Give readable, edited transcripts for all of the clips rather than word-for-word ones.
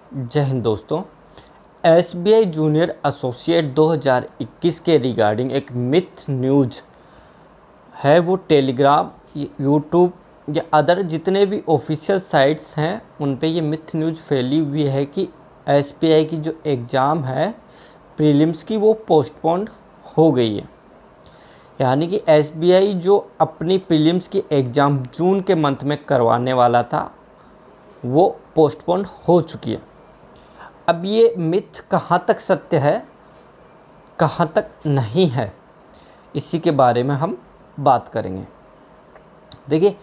जय हिंद दोस्तों। SBI junior associate 2021 के रिगार्डिंग एक मिथ न्यूज है, वो टेलीग्राम, यूट्यूब या अदर जितने भी ऑफिशियल साइट्स हैं उन पे ये मिथ न्यूज फैली हुई है कि एसबीआई की जो एग्ज़ाम है प्रीलिम्स की वो पोस्टपोन्ड हो गई है। यानी कि एसबीआई जो अपनी प्रीलिम्स की एग्ज़ाम जून के मंथ में करवाने वाला था वो पोस्टपोन्ड हो चुकी है। अब ये मिथ कहाँ तक सत्य है, कहाँ तक नहीं है, इसी के बारे में हम बात करेंगे। देखिए,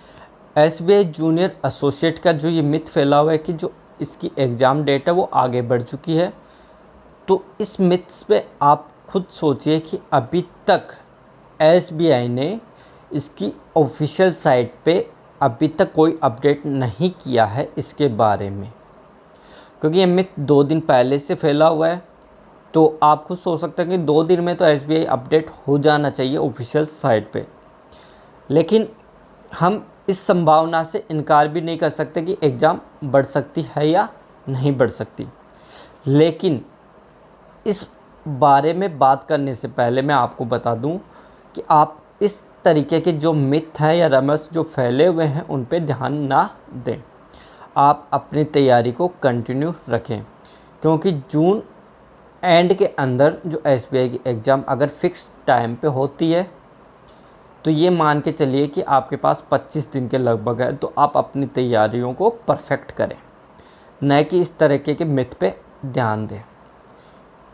एसबीआई जूनियर एसोसिएट का जो ये मिथ फैला हुआ है कि जो इसकी एग्ज़ाम डेट है वो आगे बढ़ चुकी है, तो इस मिथ्स पे आप खुद सोचिए कि अभी तक एसबीआई ने इसकी ऑफिशियल साइट पे अभी तक कोई अपडेट नहीं किया है इसके बारे में, क्योंकि ये मिथ 2 दिन पहले से फैला हुआ है। तो आप खुद सोच सकते हैं कि 2 दिन में तो एसबीआई अपडेट हो जाना चाहिए ऑफिशियल साइट पे। लेकिन हम इस संभावना से इनकार भी नहीं कर सकते कि एग्ज़ाम बढ़ सकती है या नहीं बढ़ सकती। लेकिन इस बारे में बात करने से पहले मैं आपको बता दूं कि आप इस तरीके के जो मिथ हैं या रमस जो फैले हुए हैं उन पे ध्यान ना दें। आप अपनी तैयारी को कंटिन्यू रखें, क्योंकि जून एंड के अंदर जो एसबीआई की एग्ज़ाम अगर फिक्स टाइम पे होती है तो ये मान के चलिए कि आपके पास 25 दिन के लगभग है, तो आप अपनी तैयारियों को परफेक्ट करें, न कि इस तरीके के मिथ पे ध्यान दें।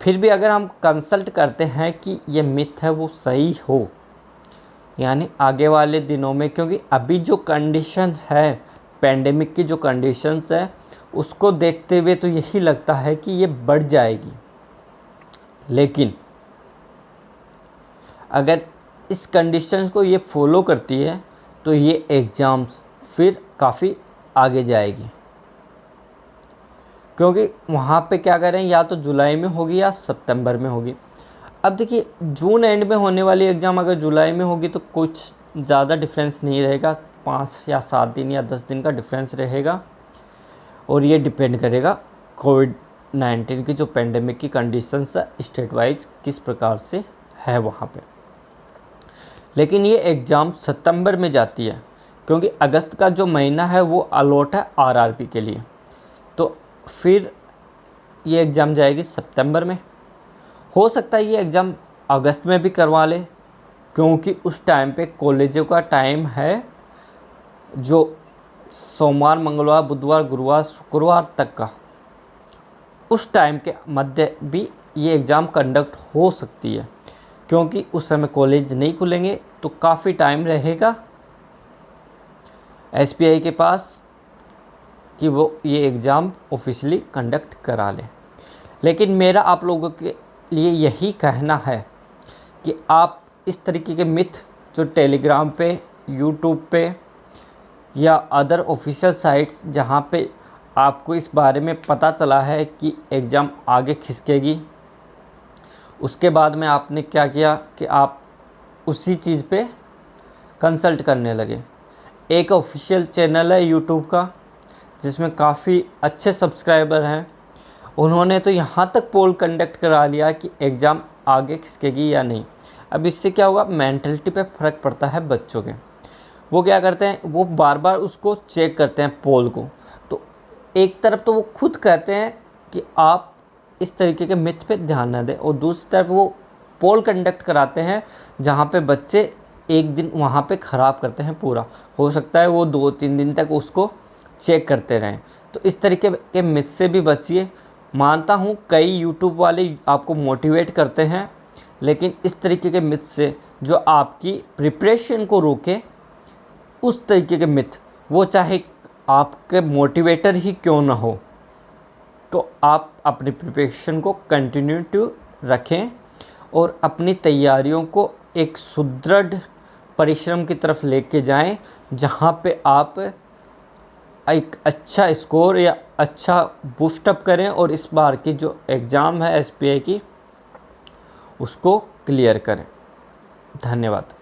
फिर भी अगर हम कंसल्ट करते हैं कि ये मिथ है वो सही हो, यानी आगे वाले दिनों में, क्योंकि अभी जो कंडीशंस है, पेंडेमिक की जो कंडीशंस है उसको देखते हुए तो यही लगता है कि ये बढ़ जाएगी। लेकिन अगर इस कंडीशंस को ये फॉलो करती है तो ये एग्ज़ाम्स फिर काफ़ी आगे जाएगी, क्योंकि वहाँ पे क्या करें, या तो जुलाई में होगी या सितंबर में होगी। अब देखिए, जून एंड में होने वाली एग्ज़ाम अगर जुलाई में होगी तो कुछ ज़्यादा डिफरेंस नहीं रहेगा, 5 या 7 दिन या 10 दिन का डिफरेंस रहेगा। और ये डिपेंड करेगा कोविड-19 की जो पेंडेमिक की कंडीशंस है स्टेट वाइज किस प्रकार से है वहाँ पे। लेकिन ये एग्ज़ाम सितंबर में जाती है, क्योंकि अगस्त का जो महीना है वो अलॉट है आरआरबी के लिए, तो फिर ये एग्ज़ाम जाएगी सितंबर में। हो सकता है ये एग्ज़ाम अगस्त में भी करवा ले, क्योंकि उस टाइम पे कॉलेजों का टाइम है जो सोमवार, मंगलवार, बुधवार, गुरुवार, शुक्रवार तक का, उस टाइम के मध्य भी ये एग्ज़ाम कंडक्ट हो सकती है, क्योंकि उस समय कॉलेज नहीं खुलेंगे तो काफ़ी टाइम रहेगा एसबीआई के पास कि वो ये एग्ज़ाम ऑफिशियली कंडक्ट करा लें। लेकिन मेरा आप लोगों के लिए यही कहना है कि आप इस तरीके के मिथ जो टेलीग्राम पे, यूट्यूब पे या अदर ऑफिशियल साइट्स जहाँ पे आपको इस बारे में पता चला है कि एग्ज़ाम आगे खिसकेगी, उसके बाद में आपने क्या किया कि आप उसी चीज़ पे कंसल्ट करने लगे। एक ऑफिशियल चैनल है यूट्यूब का जिसमें काफ़ी अच्छे सब्सक्राइबर हैं, उन्होंने तो यहाँ तक पोल कंडक्ट करा लिया कि एग्ज़ाम आगे खिसकेगी या नहीं। अब इससे क्या होगा, मेंटलिटी पे फ़र्क पड़ता है बच्चों के। वो क्या करते हैं, वो बार बार उसको चेक करते हैं पोल को। तो एक तरफ तो वो खुद कहते हैं कि आप इस तरीके के मिथ पे ध्यान न दें, और दूसरी तरफ वो पोल कंडक्ट कराते हैं जहाँ पे बच्चे एक दिन वहाँ पे ख़राब करते हैं पूरा। हो सकता है वो 2-3 दिन तक उसको चेक करते रहें। तो इस तरीके के मिथ से भी बचिए। मानता हूँ कई यूट्यूब वाले आपको मोटिवेट करते हैं, लेकिन इस तरीके के मिथ से जो आपकी प्रिपरेशन को रोके, उस तरीके के मिथ, वो चाहे आपके मोटिवेटर ही क्यों ना हो, तो आप अपनी प्रिपरेशन को कंटिन्यू रखें और अपनी तैयारियों को एक सुदृढ़ परिश्रम की तरफ लेके जाएं, जहां पे आप एक अच्छा स्कोर या अच्छा बूस्टअप करें और इस बार की जो एग्ज़ाम है एसबीआई की उसको क्लियर करें। धन्यवाद।